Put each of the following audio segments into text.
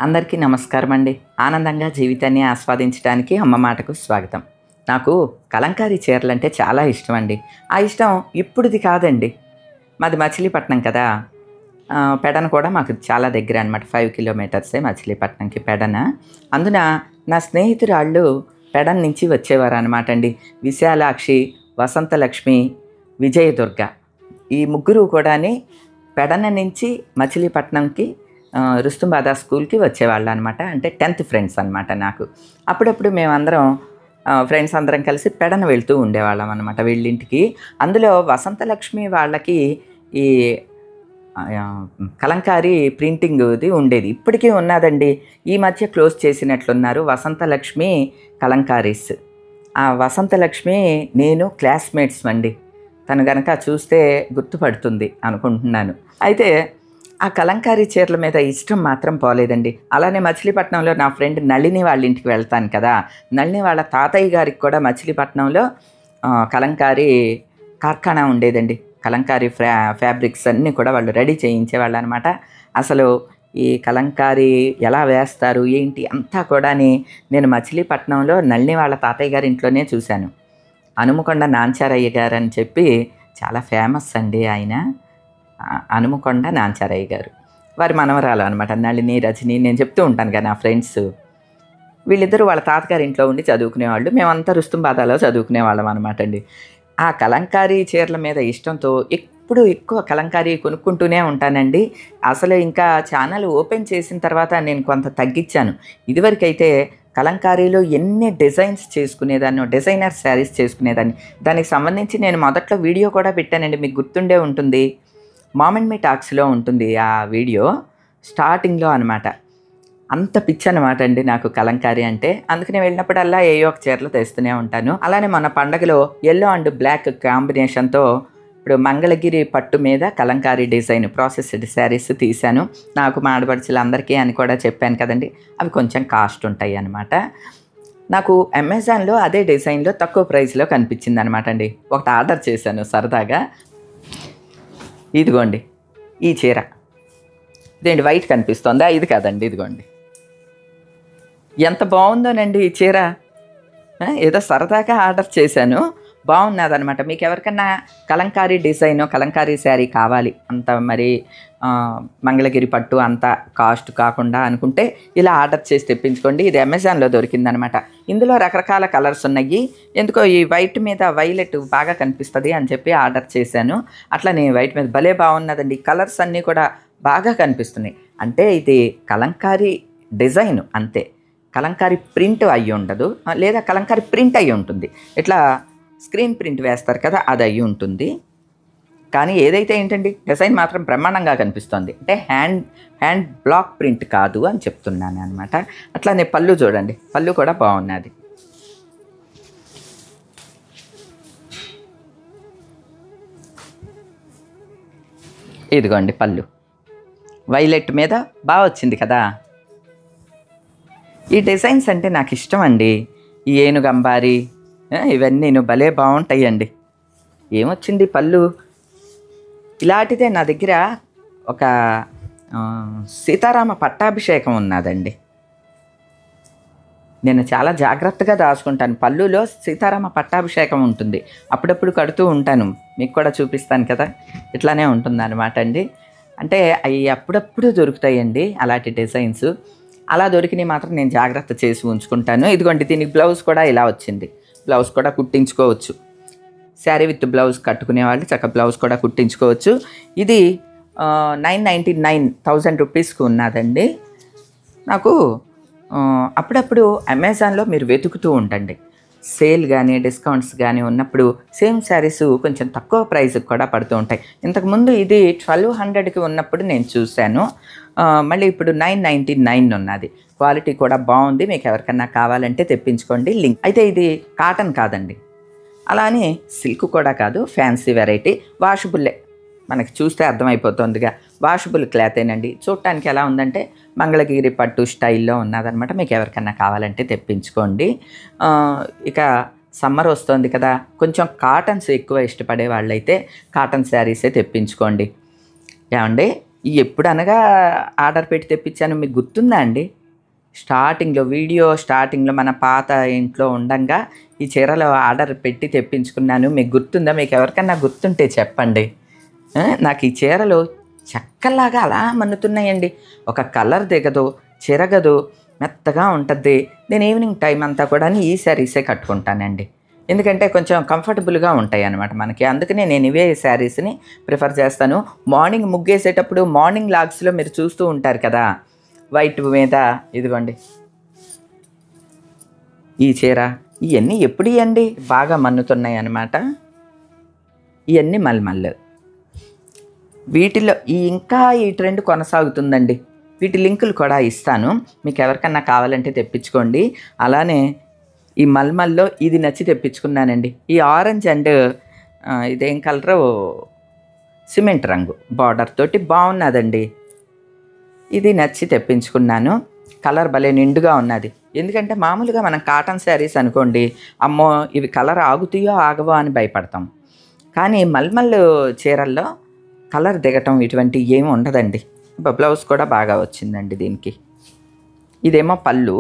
అందరికీ నమస్కారం అండి. ఆనందంగా జీవితాన్ని ఆస్వాదించడానికి అమ్మ మాటకు స్వాగతం. నాకు కలంకారీ చీరలంటే చాలా ఇష్టం అండి. ఆ ఇష్టం ఇప్పుడుది కాదండి. మాది మచిలీపట్నం కదా. పెడన కూడా మాకు చాలా దగ్గర అనమాట. 5 కిలోమీటర్సే మచిలీపట్నంకి పెడన. అందున నా స్నేహితురాళ్ళు పెడన నుంచి వచ్చేవారు అనమాట అండి. విశాలాక్షి, వసంతలక్ష్మి, విజయదుర్గ ఈ ముగ్గురు కూడాని పెడన నుంచి మచిలీపట్నంకి రుస్తుంబాదా స్కూల్కి వచ్చేవాళ్ళు అనమాట. అంటే 10th ఫ్రెండ్స్ అనమాట నాకు. అప్పుడప్పుడు మేమందరం ఫ్రెండ్స్ అందరం కలిసి పెడన వెళ్తూ ఉండేవాళ్ళం అనమాట వీళ్ళింటికి. అందులో వసంతలక్ష్మి వాళ్ళకి ఈ కలంకారీ ప్రింటింగ్ది ఉండేది. ఇప్పటికీ ఉన్నదండి. ఈ మధ్య క్లోజ్ చేసినట్లున్నారు వసంతలక్ష్మి కలంకారీస్. ఆ వసంతలక్ష్మి నేను క్లాస్మేట్స్ అండి. తను గనక చూస్తే గుర్తుపడుతుంది అనుకుంటున్నాను. అయితే ఆ కలంకారీ చీరల మీద ఇష్టం మాత్రం పోలేదండి. అలానే మచిలీపట్నంలో నా ఫ్రెండ్ నళిని వాళ్ళ ఇంటికి వెళ్తాను కదా. నళిని వాళ్ళ తాతయ్య గారికి కూడా మచిలీపట్నంలో కలంకారీ కార్ఖానా ఉండేదండి. కలంకారీ ఫ్యాబ్రిక్స్ అన్నీ కూడా వాళ్ళు రెడీ చేయించేవాళ్ళు అనమాట. అసలు ఈ కలంకారీ ఎలా వేస్తారు ఏంటి అంతా కూడా నేను మచిలీపట్నంలో నళిని వాళ్ళ తాతయ్య గారి ఇంట్లోనే చూశాను. అనుమకొండ నాంచారయ్య గారు అని చెప్పి చాలా ఫేమస్ అండి ఆయన. అనుమకొండ నాంచారయ్య గారు వారి మనవరాలు అనమాట నళిని, రజని. నేను చెప్తూ ఉంటాను కదా నా ఫ్రెండ్స్ వీళ్ళిద్దరూ వాళ్ళ తాతగారి ఇంట్లో ఉండి చదువుకునేవాళ్ళు. మేమంతా రుస్తుంబాదాలో చదువుకునేవాళ్ళం అనమాట అండి. ఆ కలంకారీ చీరల మీద ఇష్టంతో ఎప్పుడు ఎక్కువ కలంకారీ కొనుక్కుంటూనే ఉంటానండి. అసలు ఇంకా ఛానల్ ఓపెన్ చేసిన తర్వాత నేను కొంత తగ్గించాను. ఇదివరకైతే కలంకారీలో ఎన్ని డిజైన్స్ చేసుకునేదాన్ని, డిజైనర్ శారీస్ చేసుకునేదాన్ని. దానికి సంబంధించి నేను మొదట్లో వీడియో కూడా పెట్టానండి. మీకు గుర్తుండే ఉంటుంది. మామ్ అండ్ మీ టాక్స్లో ఉంటుంది ఆ వీడియో స్టార్టింగ్లో అనమాట. అంత పిచ్చి అనమాట అండి నాకు కలంకారీ అంటే. అందుకని వెళ్ళినప్పుడల్లా ఏయో ఒక చీరలు తెస్తూనే ఉంటాను. అలానే మన పండగలో ఎల్లో అండ్ బ్లాక్ కాంబినేషన్తో ఇప్పుడు మంగళగిరి పట్టు మీద కలంకారీ డిజైన్ ప్రాసెస్డ్ శారీస్ తీశాను. నాకు మా ఆడపడుచులందరికీ అని కూడా చెప్పాను కదండి. అవి కొంచెం కాస్ట్ ఉంటాయి అన్నమాట. నాకు అమెజాన్లో అదే డిజైన్లో తక్కువ ప్రైస్లో కనిపించింది అనమాట అండి. ఒకటి ఆర్డర్ చేశాను సరదాగా. ఇదిగోండి ఈ చీర. ఇదేంటి వైట్ కనిపిస్తుందా? ఇది కాదండి, ఇదిగోండి. ఎంత బాగుందోనండి ఈ చీర. ఏదో సరదాగా ఆర్డర్ చేశాను, బాగున్నదనమాట. మీకు ఎవరికన్నా కలంకారీ డిజైన్, కలంకారీ శారీ కావాలి అంత మరి మంగళగిరి పట్టు అంత కాస్ట్ కాకుండా అనుకుంటే ఇలా ఆర్డర్ చేసి తెప్పించుకోండి. ఇది అమెజాన్లో దొరికిందనమాట. ఇందులో రకరకాల కలర్స్ ఉన్నాయి. ఎందుకో ఈ వైట్ మీద వైలెట్ బాగా కనిపిస్తుంది అని చెప్పి ఆర్డర్ చేశాను. అట్లనే వైట్ మీద భలే బాగున్నదండి. కలర్స్ అన్నీ కూడా బాగా కనిపిస్తున్నాయి. అంటే ఇది కలంకారీ డిజైన్ అంతే, కలంకారీ ప్రింట్ అయ్యి ఉండదు, లేదా కలంకారీ ప్రింట్ అయ్యి ఉంటుంది. ఇట్లా స్క్రీన్ ప్రింట్ వేస్తారు కదా, అది అయ్యి ఉంటుంది. కానీ ఏదైతే ఏంటండి డిజైన్ మాత్రం బ్రహ్మాండంగా కనిపిస్తుంది. అంటే హ్యాండ్ బ్లాక్ ప్రింట్ కాదు అని చెప్తున్నాను అనమాట. అట్లానే పళ్ళు చూడండి, పళ్ళు కూడా బాగున్నది. ఇదిగోండి పళ్ళు వైలెట్ మీద బాగా వచ్చింది కదా. ఈ డిజైన్స్ అంటే నాకు ఇష్టం అండి. ఈ ఏనుగంబారి ఇవన్నీ భలే బాగుంటాయండి. ఏమొచ్చింది పళ్ళు ఇలాంటిదే. నా దగ్గర ఒక సీతారామ పట్టాభిషేకం ఉన్నదండి. నేను చాలా జాగ్రత్తగా దాచుకుంటాను. పళ్ళులో సీతారామ పట్టాభిషేకం ఉంటుంది. అప్పుడప్పుడు కడుతూ ఉంటాను, మీకు కూడా చూపిస్తాను కదా. ఇట్లానే ఉంటుంది అనమాట అండి. అంటే అవి అప్పుడప్పుడు దొరుకుతాయండి అలాంటి డిజైన్స్. అలా దొరికినవి మాత్రం నేను జాగ్రత్త చేసి ఉంచుకుంటాను. ఇదిగోండి దీనికి బ్లౌజ్ కూడా ఇలా వచ్చింది. బ్లౌజ్ కూడా కుట్టించుకోవచ్చు. శారీ విత్ బ్లౌజ్ కట్టుకునే వాళ్ళు చక్కగా బ్లౌజ్ కూడా కుట్టించుకోవచ్చు. ఇది 999 రూపీస్కి ఉన్నదండి. నాకు అప్పుడప్పుడు అమెజాన్లో మీరు వెతుకుతూ ఉండండి. సేల్ కానీ డిస్కౌంట్స్ కానీ ఉన్నప్పుడు సేమ్ శారీస్ కొంచెం తక్కువ ప్రైస్కి కూడా పడుతూ ఉంటాయి. ఇంతకుముందు ఇది 1200కి ఉన్నప్పుడు నేను చూశాను. మళ్ళీ ఇప్పుడు 999 ఉన్నది. క్వాలిటీ కూడా బాగుంది. మీకు ఎవరికన్నా కావాలంటే తెప్పించుకోండి. లింక్ అయితే ఇది కాటన్ కాదండి, అలా అని సిల్క్ కూడా కాదు, ఫ్యాన్సీ వెరైటీ. వాషబుల్లే, మనకి చూస్తే అర్థమైపోతుందిగా. వాషబుల్ క్లాతేనండి. చూడటానికి ఎలా ఉందంటే మంగళగిరి పట్టు స్టైల్లో ఉన్నదనమాట. మీకు ఎవరికన్నా కావాలంటే తెప్పించుకోండి. ఇక సమ్మర్ వస్తుంది కదా, కొంచెం కాటన్స్ ఎక్కువ ఇష్టపడే వాళ్ళైతే కాటన్ శారీసే తెప్పించుకోండి. ఏమండి ఎప్పుడు అనగా ఆర్డర్ పెట్టి తెప్పించాను మీకు గుర్తుందా అండి? స్టార్టింగ్లో వీడియో స్టార్టింగ్లో మన పాత ఇంట్లో ఉండంగా ఈ చీరలు ఆర్డర్ పెట్టి తెప్పించుకున్నాను. మీకు గుర్తుందా? మీకు ఎవరికన్నా గుర్తుంటే చెప్పండి. నాకు ఈ చీరలు చెక్కల్లాగా అలా మన్నుతున్నాయండి. ఒక కలర్ దిగదు, చిరగదు, మెత్తగా ఉంటుంది. నేను ఈవినింగ్ టైం అంతా కూడా ఈ శారీసే కట్టుకుంటానండి. ఎందుకంటే కొంచెం కంఫర్టబుల్గా ఉంటాయి అన్నమాట మనకి. అందుకనే నేను ఇవే శారీస్ని ప్రిఫర్ చేస్తాను. మార్నింగ్ ముగ్గేసేటప్పుడు మార్నింగ్ లాగ్స్లో మీరు చూస్తూ ఉంటారు కదా, వైట్ మీద ఇదిగోండి ఈ చీర. ఇవన్నీ ఎప్పుడు ఇవ్వండి బాగా మన్నుతున్నాయి అన్నమాట. ఇవన్నీ మల్మల్. వీటిలో ఇంకా ఈ ట్రెండ్ కొనసాగుతుందండి. వీటి లింకులు కూడా ఇస్తాను, మీకు ఎవరికన్నా కావాలంటే తెప్పించుకోండి. అలానే ఈ మల్మల్లో ఇది నచ్చి తెప్పించుకున్నానండి. ఈ ఆరెంజ్ అండ్ ఇదేం కలరు, సిమెంట్ రంగు బార్డర్ తోటి బాగున్నదండి. ఇది నచ్చి తెప్పించుకున్నాను. కలర్ భలే నిండుగా ఉన్నది. ఎందుకంటే మామూలుగా మనం కాటన్ శారీస్ అనుకోండి, అమ్మో ఇవి కలర్ ఆగుతాయో ఆగవో అని భయపడతాం. కానీ మల్మల్ చీరల్లో కలర్ దిగటం ఇటువంటి ఏమి ఉండదండి. బ్లౌజ్ కూడా బాగా వచ్చిందండి దీనికి. ఇదేమో పళ్ళు.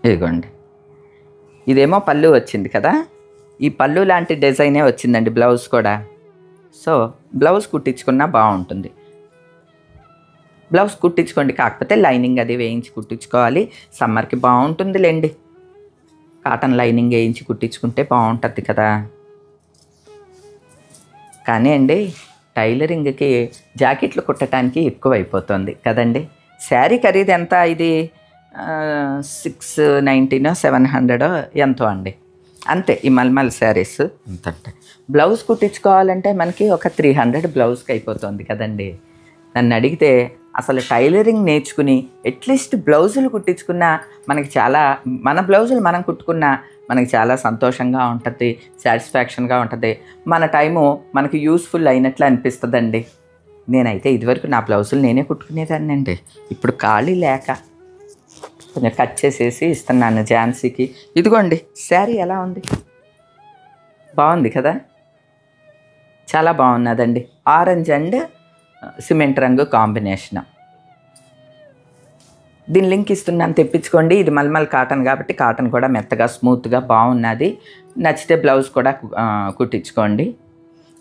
ఇదిగోండి ఇదేమో పళ్ళు వచ్చింది కదా, ఈ పళ్ళు లాంటి డిజైనే వచ్చిందండి బ్లౌజ్ కూడా. సో బ్లౌజ్ కుట్టించుకున్నా బాగుంటుంది. బ్లౌజ్ కుట్టించుకోండి, కాకపోతే లైనింగ్ అది వేయించి కుట్టించుకోవాలి. సమ్మర్కి బాగుంటుందిలేండి, కాటన్ లైనింగ్ వేయించి కుట్టించుకుంటే బాగుంటుంది కదా. కానీ అండి టైలరింగ్కి జాకెట్లు కుట్టడానికి ఎక్కువ అయిపోతుంది కదండి. శారీ ఖరీదు ఎంత? ఇది 690 700 ఎంతో అండి, అంతే. ఈ మల్మల్ శారీస్ అంతంటే. బ్లౌజ్ కుట్టించుకోవాలంటే మనకి ఒక 300 బ్లౌజ్కి అయిపోతుంది కదండి. నన్ను అడిగితే అసలు టైలరింగ్ నేర్చుకుని అట్లీస్ట్ బ్లౌజులు కుట్టించుకున్నా మనకి చాలా, మన బ్లౌజులు మనం కుట్టుకున్నా మనకి చాలా సంతోషంగా ఉంటుంది, సాటిస్ఫాక్షన్గా ఉంటుంది. మన టైము మనకి యూస్ఫుల్ అయినట్లు అనిపిస్తుందండి. నేనైతే ఇదివరకు నా బ్లౌజులు నేనే కుట్టుకునేదాన్ని అండి. ఇప్పుడు ఖాళీ లేక కొంచెం కట్ చేసేసి ఇస్తున్నాను ఝాన్సీకి. ఇదిగోండి శారీ ఎలా ఉంది, బాగుంది కదా, చాలా బాగున్నదండి. ఆరెంజ్ అండ్ సిమెంట్ రంగు కాంబినేషన్. దీని లింక్ ఇస్తున్నాను, తెప్పించుకోండి. ఇది మల్మల్ కాటన్ కాబట్టి కాటన్ కూడా మెత్తగా స్మూత్గా బాగున్నది. నచ్చితే బ్లౌజ్ కూడా కుట్టించుకోండి.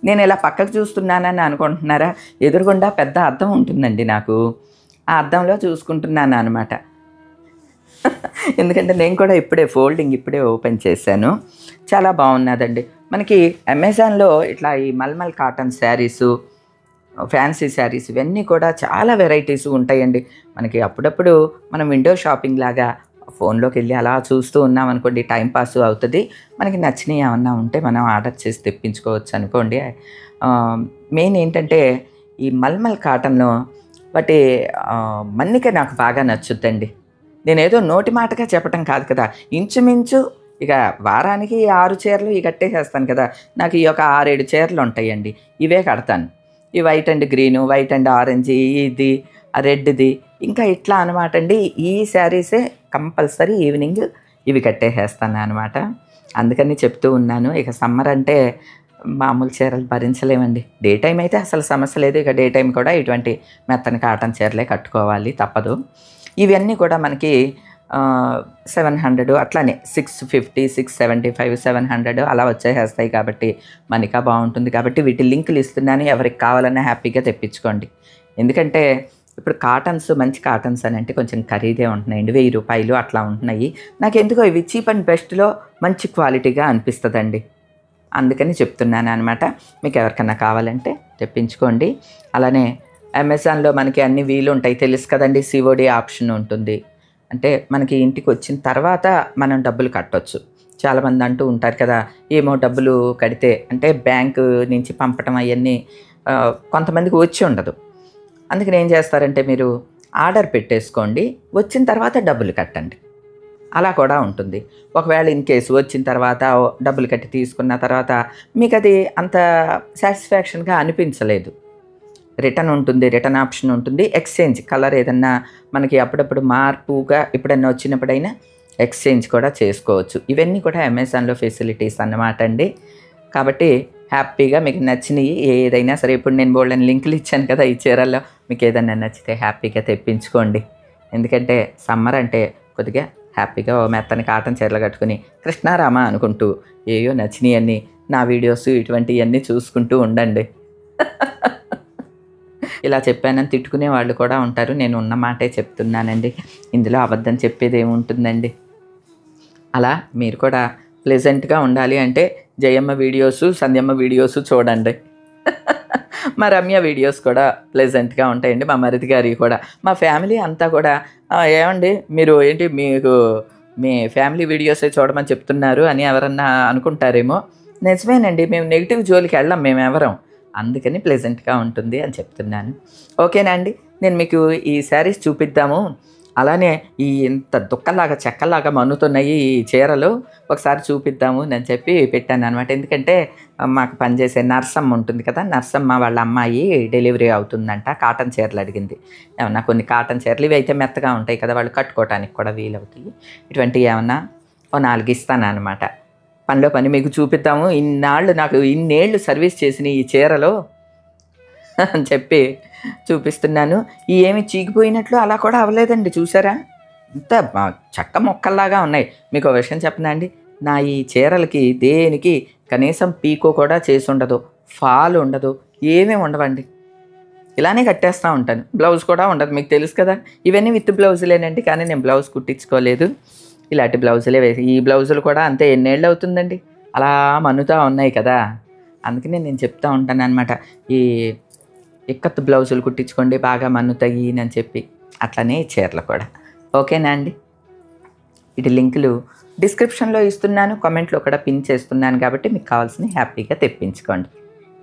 నేను ఇలా పక్కకు చూస్తున్నానని అనుకుంటున్నారా? ఎదురుగుండా పెద్ద అద్దం ఉంటుందండి నాకు, ఆ అద్దంలో చూసుకుంటున్నాను అనమాట. ఎందుకంటే నేను కూడా ఇప్పుడే ఫోల్డింగ్ ఇప్పుడే ఓపెన్ చేశాను. చాలా బాగున్నదండి. మనకి అమెజాన్లో ఇట్లా ఈ మల్మల్ కాటన్ శారీసు, ఫ్యాన్సీ శారీస్ ఇవన్నీ కూడా చాలా వెరైటీస్ ఉంటాయండి. మనకి అప్పుడప్పుడు మనం విండో షాపింగ్ లాగా ఫోన్లోకి వెళ్ళి అలా చూస్తూ ఉన్నాం అనుకోండి, టైంపాస్ అవుతుంది. మనకి నచ్చినవి ఏమన్నా ఉంటే మనం ఆర్డర్ చేసి తెప్పించుకోవచ్చు అనుకోండి. మెయిన్ ఏంటంటే ఈ మల్మల్ కాటన్ను వాటి మన్నిక నాకు బాగా నచ్చుద్దండి. నేనేదో నోటి మాటగా చెప్పటం కాదు కదా, ఇంచుమించు ఇక వారానికి 6 చీరలు ఇవి కట్టేసేస్తాను కదా. నాకు ఈ యొక్క 6-7 చీరలు ఉంటాయండి, ఇవే కడతాను. ఈ white and green, white and orange, ఇది రెడ్ది, ఇంకా ఇట్లా అనమాట అండి. ఈ శారీసే కంపల్సరీ ఈవినింగ్ ఇవి కట్టేసేస్తాను అనమాట. అందుకని చెప్తూ ఉన్నాను. ఇక సమ్మర్ అంటే మామూలు చీరలు భరించలేమండి. డే టైం అయితే అసలు సమస్య లేదు. ఇక డే టైం కూడా ఇటువంటి మెత్తని కాటన్ చీరలే కట్టుకోవాలి, తప్పదు. ఇవన్నీ కూడా మనకి 700 అట్లానే 650, 675, 700 అలా వచ్చేసేస్తాయి. కాబట్టి మనకా బాగుంటుంది. కాబట్టి వీటి లింకులు ఇస్తున్నాను, ఎవరికి కావాలన్నా హ్యాపీగా తెప్పించుకోండి. ఎందుకంటే ఇప్పుడు కాటన్స్, మంచి కాటన్స్ అని అంటే కొంచెం ఖరీదే ఉంటున్నాయండి, 1000 రూపాయలు అట్లా ఉంటున్నాయి. నాకు ఎందుకో ఇవి చీప్ అండ్ బెస్ట్లో మంచి క్వాలిటీగా అనిపిస్తుందండి. అందుకని చెప్తున్నాను అనమాట. మీకు ఎవరికన్నా కావాలంటే తెప్పించుకోండి. అలానే అమెజాన్లో మనకి అన్ని వీలు ఉంటాయి, తెలుసు కదండి. COD ఆప్షన్ ఉంటుంది, అంటే మనకి ఇంటికి వచ్చిన తర్వాత మనం డబ్బులు కట్టవచ్చు. చాలామంది అంటూ ఉంటారు కదా, ఏమో డబ్బులు కడితే అంటే బ్యాంకు నుంచి పంపటం అవన్నీ కొంతమందికి వచ్చి ఉండదు. అందుకని ఏం చేస్తారంటే మీరు ఆర్డర్ పెట్టేసుకోండి, వచ్చిన తర్వాత డబ్బులు కట్టండి, అలా కూడా ఉంటుంది. ఒకవేళ ఇన్ కేసు వచ్చిన తర్వాత డబ్బులు కట్టి తీసుకున్న తర్వాత మీకు అది అంత సాటిస్ఫాక్షన్గా అనిపించలేదు, రిటర్న్ ఉంటుంది, రిటర్న్ ఆప్షన్ ఉంటుంది. ఎక్స్చేంజ్ కలర్ ఏదన్నా మనకి అప్పుడప్పుడు మార్పుగా ఎప్పుడన్నా వచ్చినప్పుడైనా ఎక్స్చేంజ్ కూడా చేసుకోవచ్చు. ఇవన్నీ కూడా అమెజాన్లో ఫెసిలిటీస్ అన్నమాట అండి. కాబట్టి హ్యాపీగా మీకు నచ్చినవి ఏదైనా సరే, ఇప్పుడు నేను బోల్డెన్ లింకులు ఇచ్చాను కదా ఈ చీరల్లో, మీకు ఏదైనా నచ్చితే హ్యాపీగా తెప్పించుకోండి. ఎందుకంటే సమ్మర్ అంటే కొద్దిగా హ్యాపీగా ఓ మెత్తని కాటన్ చీరలు కట్టుకుని కృష్ణారామ అనుకుంటూ ఏయో నచ్చినవన్నీ నా వీడియోస్ ఇటువంటివన్నీ చూసుకుంటూ ఉండండి. ఇలా చెప్పానని తిట్టుకునే వాళ్ళు కూడా ఉంటారు. నేను ఉన్న మాటే చెప్తున్నానండి, ఇందులో అబద్ధం చెప్పేది ఏముంటుందండి. అలా మీరు కూడా ప్లెజెంట్గా ఉండాలి అంటే జయమ్మ వీడియోసు, సంధ్యమ్మ వీడియోసు చూడండి. మా రమ్య వీడియోస్ కూడా ప్లెజెంట్గా ఉంటాయండి, మా మరిది గారి కూడా. మా ఫ్యామిలీ అంతా కూడా ఏమండి మీరు ఏంటి మీకు మీ ఫ్యామిలీ వీడియోసే చూడమని చెప్తున్నారు అని ఎవరన్నా అనుకుంటారేమో. నిజమేనండి, మేము నెగిటివ్ జోలికి వెళ్ళాం మేమెవరం, అందుకని ప్లెజెంట్గా ఉంటుంది అని చెప్తున్నాను. ఓకేనా అండి, నేను మీకు ఈ శారీస్ చూపిద్దాము. అలానే ఈ ఇంత దుక్కలాగా చెక్కలాగా మన్నుతున్నాయి ఈ చీరలు, ఒకసారి చూపిద్దాము అని చెప్పి పెట్టాను అనమాట. ఎందుకంటే మాకు పనిచేసే నర్సమ్మ ఉంటుంది కదా, నర్సమ్మ వాళ్ళ అమ్మాయి డెలివరీ అవుతుందంట, కాటన్ చీరలు అడిగింది. ఏమన్నా కొన్ని కాటన్ చీరలు ఇవి అయితే మెత్తగా ఉంటాయి కదా, వాళ్ళు కట్టుకోవడానికి కూడా వీలవుతాయి. ఇటువంటివి ఏమన్నా ఓ 4 ఇస్తాను అనమాట. పనిలో పని మీకు చూపిద్దాము, ఇన్నాళ్ళు నాకు ఇన్నేళ్ళు సర్వీస్ చేసిన ఈ చీరలు అని చెప్పి చూపిస్తున్నాను. ఈ ఏమి చీకిపోయినట్లు అలా కూడా అవ్వలేదండి, చూసారా ఇంత చెక్క మొక్కల్లాగా ఉన్నాయి. మీకు ఒక విషయం చెప్పనా అండి, నా ఈ చీరలకి దేనికి కనీసం పీకో కూడా చేసి ఉండదు, ఫాల్ ఉండదు, ఏమీ ఉండవండి. ఇలానే కట్టేస్తూ ఉంటాను. బ్లౌజ్ కూడా ఉండదు, మీకు తెలుసు కదా. ఇవన్నీ విత్ బ్లౌజులేనండి, కానీ నేను బ్లౌజ్ కుట్టించుకోలేదు, ఇలాంటి బ్లౌజులే వేసి. ఈ బ్లౌజులు కూడా అంతే, ఎన్నేళ్ళు అవుతుందండి అలా మన్నుతూ ఉన్నాయి కదా. అందుకనే నేను చెప్తూ ఉంటాను అనమాట, ఈ ఇక్కత్తు బ్లౌజులు కుట్టించుకోండి బాగా మన్నుతాయి అని చెప్పి. అట్లనే ఈ చీరలు కూడా. ఓకేనా అండి, ఇటు లింకులు డిస్క్రిప్షన్లో ఇస్తున్నాను, కామెంట్లో కూడా పిన్ చేస్తున్నాను, కాబట్టి మీకు కావాల్సిన హ్యాపీగా తెప్పించుకోండి.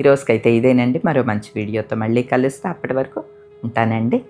ఈరోజుకైతే ఇదేనండి, మరో మంచి వీడియోతో మళ్ళీ కలుస్తా. అప్పటి వరకు ఉంటానండి.